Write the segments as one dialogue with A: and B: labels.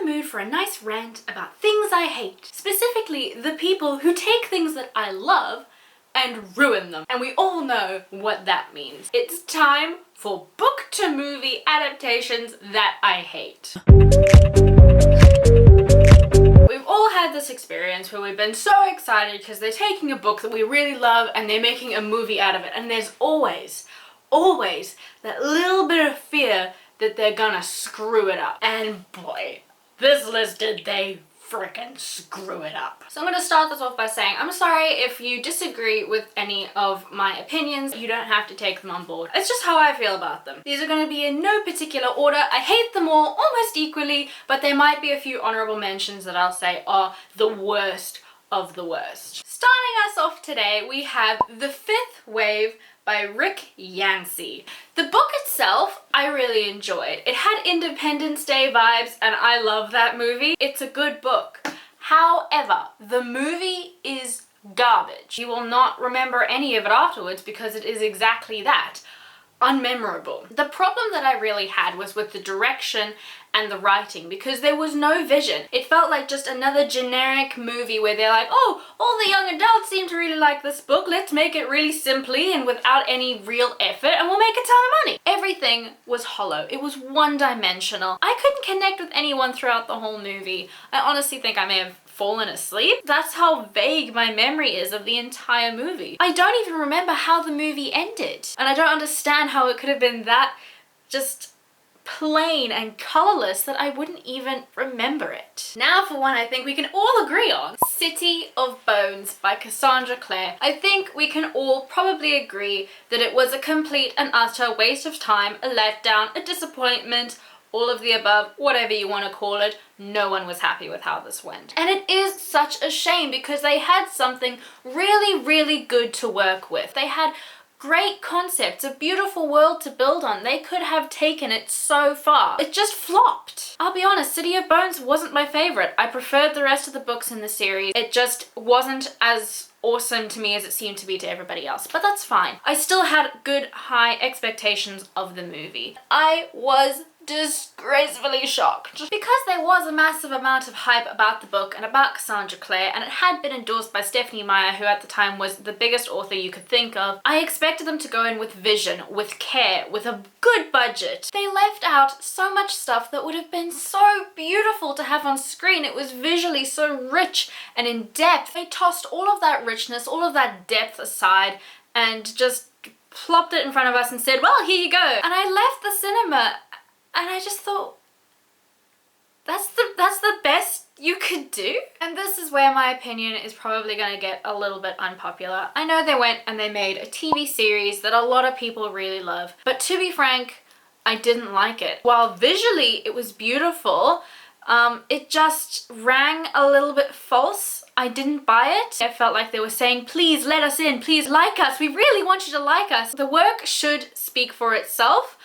A: the mood for a nice rant about things I hate. Specifically, the people who take things that I love and ruin them. And we all know what that means. It's time for book to movie adaptations that I hate. We've all had this experience where we've been so excited because they're taking a book that we really love and they're making a movie out of it. And there's always that little bit of fear that they're gonna screw it up. And boy, this list did they frickin' screw it up. So I'm gonna start this off by saying I'm sorry if you disagree with any of my opinions. You don't have to take them on board. It's just how I feel about them. These are gonna be in no particular order. I hate them all almost equally, but there might be a few honorable mentions that I'll say are the worst of the worst. Starting us off today, we have The Fifth Wave by Rick Yancey. The book itself, I really enjoyed. It had Independence Day vibes and I love that movie. It's a good book. However, the movie is garbage. You will not remember any of it afterwards because it is exactly that. Unmemorable. The problem that I really had was with the direction and the writing because there was no vision. It felt like just another generic movie where they're like, oh, all the young adults seem to really like this book. Let's make it really simply and without any real effort and we'll make a ton of money. Everything was hollow. It was one-dimensional. I couldn't connect with anyone throughout the whole movie. I honestly think I may have fallen asleep. That's how vague my memory is of the entire movie. I don't even remember how the movie ended. And I don't understand how it could have been that just plain and colorless that I wouldn't even remember it. Now for one I think we can all agree on. City of Bones by Cassandra Clare. I think we can all probably agree that it was a complete and utter waste of time, a letdown, a disappointment, all of the above, whatever you want to call it. No one was happy with how this went. And it is such a shame because they had something really good to work with. They had great concepts, a beautiful world to build on. They could have taken it so far. It just flopped. I'll be honest, City of Bones wasn't my favorite. I preferred the rest of the books in the series. It just wasn't as awesome to me as it seemed to be to everybody else, but that's fine. I still had good high expectations of the movie. I was disgracefully shocked. Because there was a massive amount of hype about the book and about Cassandra Clare, and it had been endorsed by Stephanie Meyer, who at the time was the biggest author you could think of, I expected them to go in with vision, with care, with a good budget. They left out so much stuff that would have been so beautiful to have on screen. It was visually so rich and in depth. They tossed all of that richness, all of that depth aside and just plopped it in front of us and said, well, here you go. And I left the cinema and I just thought, that's the best you could do? And this is where my opinion is probably gonna get a little bit unpopular. I know they went and they made a TV series that a lot of people really love, but to be frank, I didn't like it. While visually it was beautiful, it just rang a little bit false. I didn't buy it. I felt like they were saying, please let us in, please like us, we really want you to like us. The work should speak for itself,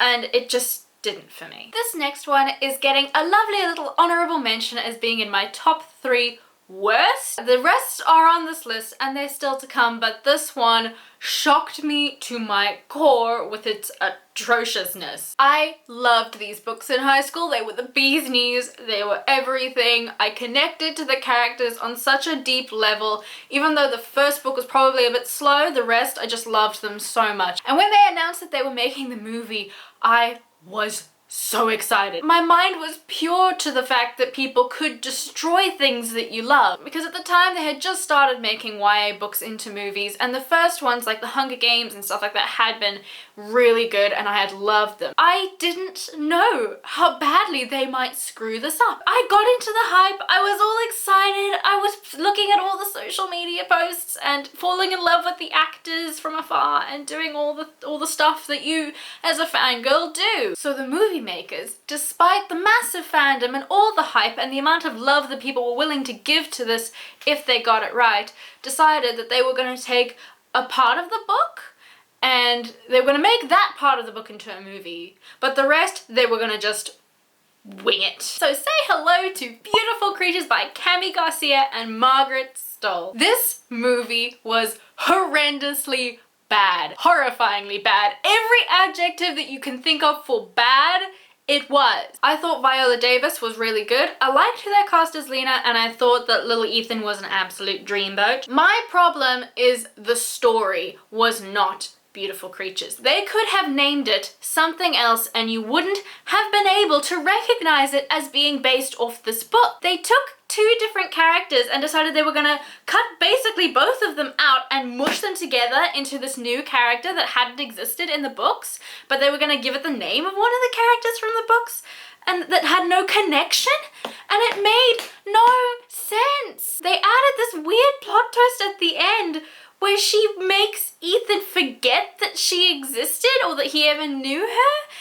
A: and it just didn't for me. This next one is getting a lovely little honorable mention as being in my top 3 worst. The rest are on this list and they're still to come, but this one shocked me to my core with its atrociousness. I loved these books in high school. They were the bee's knees. They were everything. I connected to the characters on such a deep level. Even though the first book was probably a bit slow, the rest I just loved them so much. And when they announced that they were making the movie, I was so excited. My mind was pure to the fact that people could destroy things that you love. Because at the time they had just started making YA books into movies, and the first ones like The Hunger Games and stuff like that had been really good and I had loved them. I didn't know how badly they might screw this up. I got into the hype, I was all excited, I was looking at all the social media posts and falling in love with the actors from afar and doing all the stuff that you as a fangirl do. So the movie makers, despite the massive fandom and all the hype and the amount of love that people were willing to give to this if they got it right, decided that they were going to take a part of the book and they were going to make that part of the book into a movie, but the rest they were going to just wing it. So say hello to Beautiful Creatures by Cami Garcia and Margaret Stoll. This movie was horrendously bad, horrifyingly bad. Every adjective that you can think of for bad It was. I thought Viola Davis was really good. I liked who they cast as Lena, and I thought that little Ethan was an absolute dreamboat. My problem is the story was not Beautiful Creatures. They could have named it something else and you wouldn't have been able to recognize it as being based off this book. They took two different characters and decided they were gonna cut basically both of them out and mush them together into this new character that hadn't existed in the books, but they were gonna give it the name of one of the characters from the books and that had no connection, and it made no sense. They added this weird plot twist at the end where she makes Ethan forget that she existed or that he ever knew her.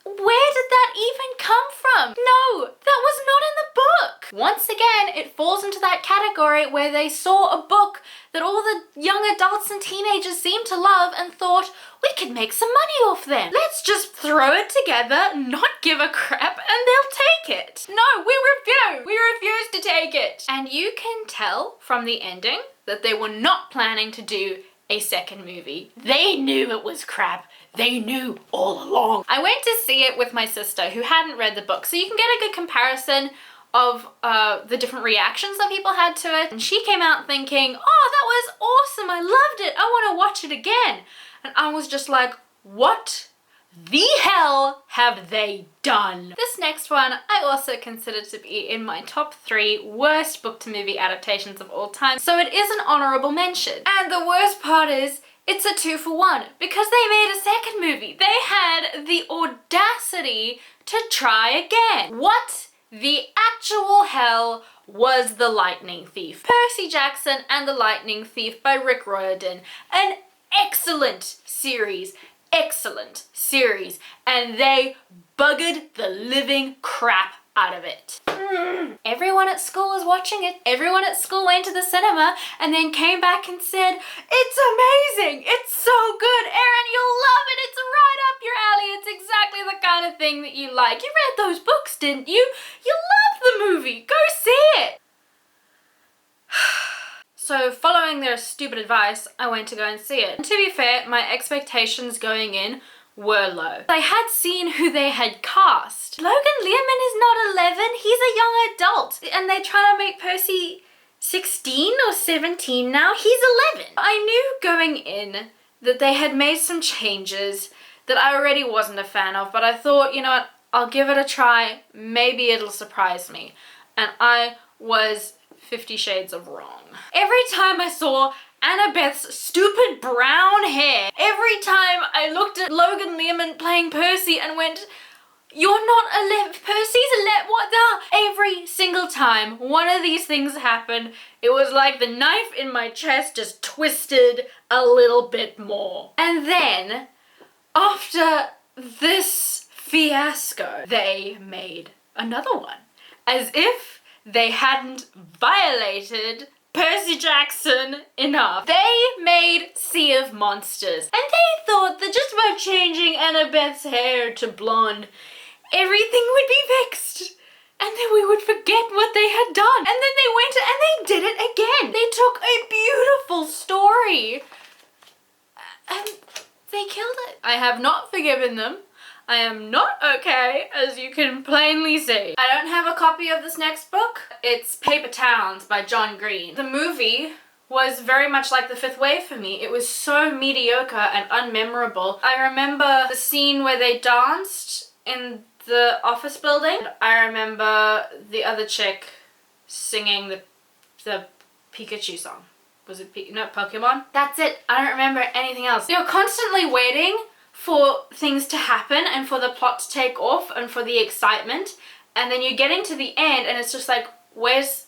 A: Where did that even come from? No, that was not in the book. Once again, it falls into that category where they saw a book that all the young adults and teenagers seemed to love and thought, we could make some money off them. Let's just throw it together, not give a crap, and they'll take it. No, we refuse. We refuse to take it. And you can tell from the ending that they were not planning to do a second movie. They knew it was crap. They knew all along. I went to see it with my sister who hadn't read the book, so you can get a good comparison of the different reactions that people had to it. And she came out thinking, oh, that was awesome. I loved it. I want to watch it again. And I was just like, what the hell have they done? This next one I also consider to be in my top 3 worst book to movie adaptations of all time, so it is an honorable mention. And the worst part is, it's a 2-for-1 because they made a second movie. They had the audacity to try again. What the actual hell was The Lightning Thief? Percy Jackson and the Lightning Thief by Rick Riordan. An excellent series. Excellent series. And they buggered the living crap out of it. Everyone at school was watching it. Everyone at school went to the cinema and then came back and said, it's amazing, it's so good, Erin, you'll love it, it's right up your alley, it's exactly the kind of thing that you like. You read those books, didn't you? You loved the movie, go see it. So following their stupid advice, I went to go and see it. And to be fair, my expectations going in were low. I had seen who they had cast. Logan Lerman is not 11, he's a young adult. And they're trying to make Percy 16 or 17 now, he's 11. I knew going in that they had made some changes that I already wasn't a fan of, but I thought, you know what, I'll give it a try, maybe it'll surprise me. And I was 50 shades of wrong. Every time I saw Annabeth's stupid brown hair, every time I looked at Logan Lerman playing Percy and went, you're not 11, Percy's 11, what the? Every single time one of these things happened, it was like the knife in my chest just twisted a little bit more. And then, after this fiasco, they made another one. As if they hadn't violated Percy Jackson enough. They made Sea of Monsters, and they thought that just by changing Annabeth's hair to blonde, everything would be fixed, and then we would forget what they had done. And then they went and they did it again. They took a beautiful story and they killed it. I have not forgiven them. I am not okay, as you can plainly see. I don't have a copy of this next book. It's Paper Towns by John Green. The movie was very much like The Fifth Wave for me. It was so mediocre and unmemorable. I remember the scene where they danced in the office building. I remember the other chick singing the Pikachu song. Was it Pokemon? That's it. I don't remember anything else. You're constantly waiting for things to happen and for the plot to take off and for the excitement, and then you're getting to the end and it's just like, where is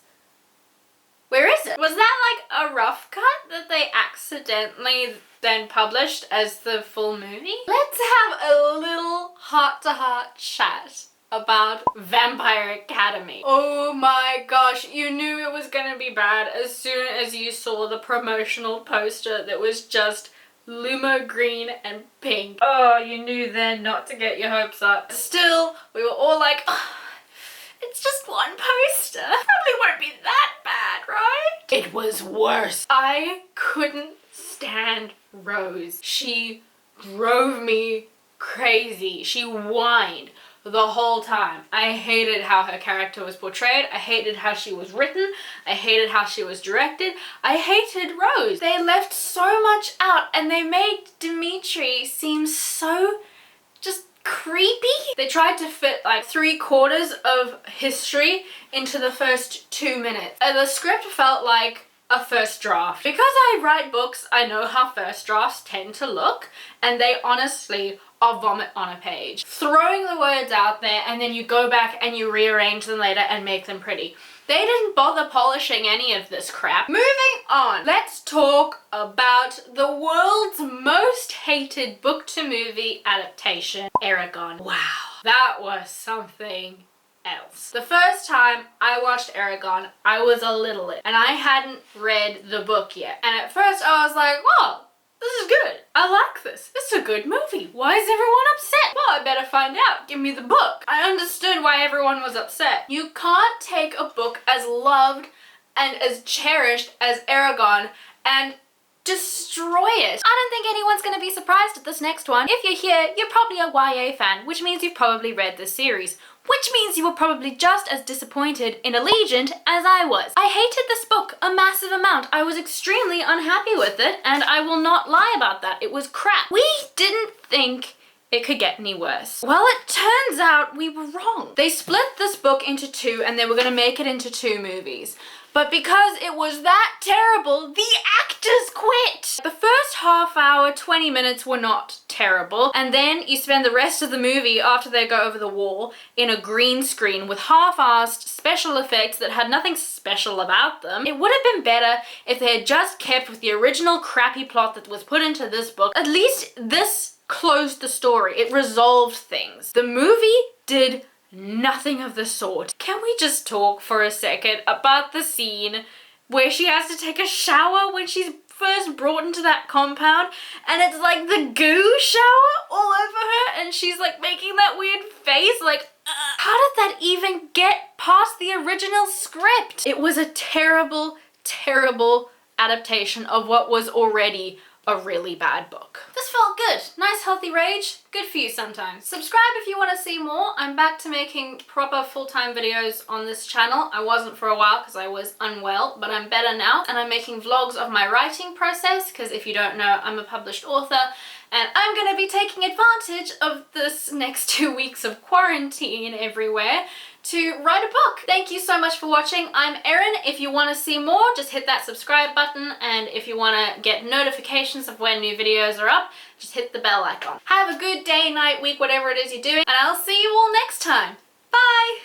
A: it? Was that like a rough cut that they accidentally then published as the full movie? Let's have a little heart-to-heart chat about Vampire Academy. Oh my gosh, you knew it was gonna be bad as soon as you saw the promotional poster that was just Lumo green and pink. Oh, you knew then not to get your hopes up. Still, we were all like, oh, it's just one poster. Probably won't be that bad, right? It was worse. I couldn't stand Rose. She drove me crazy. She whined the whole time. I hated how her character was portrayed. I hated how she was written. I hated how she was directed. I hated Rose. They left so much out and they made Dimitri seem so just creepy. They tried to fit like 3/4 of history into the first 2 minutes. And the script felt like a first draft. Because I write books, I know how first drafts tend to look, and they honestly are vomit on a page. Throwing the words out there and then you go back and you rearrange them later and make them pretty. They didn't bother polishing any of this crap. Moving on, let's talk about the world's most hated book to movie adaptation, Eragon. Wow, that was something else. The first time I watched Eragon, I was a little and I hadn't read the book yet. And at first I was like, whoa, this is good. I like this. This is a good movie. Why is everyone upset? Well, I better find out. Give me the book. I understood why everyone was upset. You can't take a book as loved and as cherished as Eragon and destroy it. I don't think anyone's going to be surprised at this next one. If you're here, you're probably a YA fan, which means you've probably read this series. Which means you were probably just as disappointed in Allegiant as I was. I hated this book a massive amount. I was extremely unhappy with it, and I will not lie about that. It was crap. We didn't think it could get any worse. Well, it turns out we were wrong. They split this book into 2 and they were gonna make it into 2 movies. But because it was that terrible, the actors quit! The first half hour, 20 minutes were not terrible, and then you spend the rest of the movie after they go over the wall in a green screen with half-assed special effects that had nothing special about them. It would have been better if they had just kept with the original crappy plot that was put into this book. At least this closed the story. It resolved things. The movie did nothing of the sort. Can we just talk for a second about the scene where she has to take a shower when she's first brought into that compound, and it's like the goo shower all over her and she's like making that weird face like, how did that even get past the original script? It was a terrible, terrible adaptation of what was already a really bad book. This felt good. Nice healthy rage. Good for you sometimes. Subscribe if you want to see more. I'm back to making proper full-time videos on this channel. I wasn't for a while because I was unwell, but I'm better now. And I'm making vlogs of my writing process because if you don't know, I'm a published author and I'm going to be taking advantage of this next 2 weeks of quarantine everywhere to write a book. Thank you so much for watching. I'm Erin. If you want to see more, just hit that subscribe button, and if you want to get notifications of when new videos are up, just hit the bell icon. Have a good day, night, week, whatever it is you're doing, and I'll see you all next time. Bye!